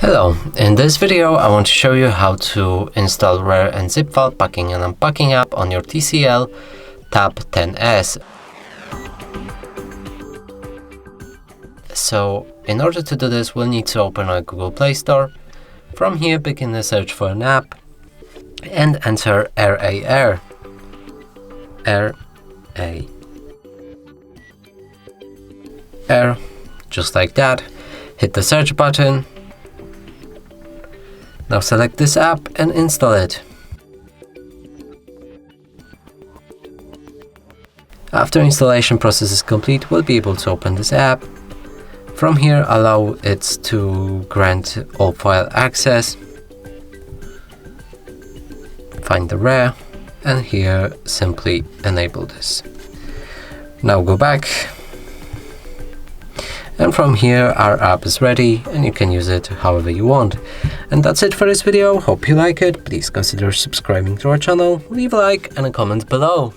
Hello, in this video I want to show you how to install RAR and zip file packing and unpacking app on your TCL Tab 10S. So in order to do this, we'll need to open our Google Play Store. From here, begin the search for an app and enter RAR. RAR, just like that. Hit the search button. Now select this app and install it. After installation process is complete, we'll be able to open this app. From here, allow it to grant all file access. Find the RAR, and here simply enable this. Now go back. And from here, our app is ready and you can use it however you want. And that's it for this video. Hope you like it. Please consider subscribing to our channel, leave a like and a comment below.